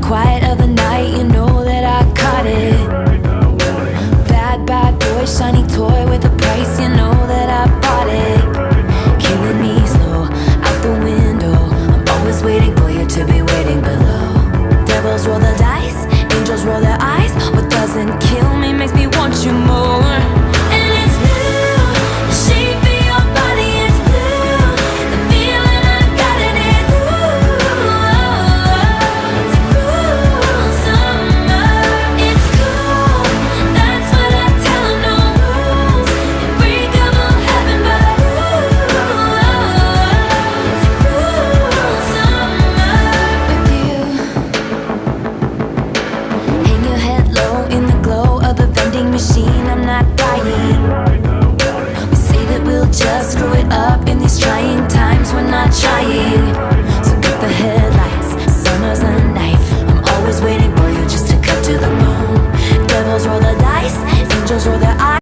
quiet of the night, you know that I caught it. Bad, bad boy, shiny toy with a price, you know that I bought it. Killing me slow, out the window. I'm always waiting for you to be waiting below. Devils roll the dice, angels roll their eyes. What doesn't kill me makes me want you more. And it's blue, the shape of your body is blue. The feeling I got in it's it's cruel summer. It's cool, that's what I tell 'em, no rules. Unbreakable heaven, but it's cruel summer with you. Hang your head low in the glow of the vending machine, I'm not dying. We say that we'll just screw it up in these trying times, we're not trying.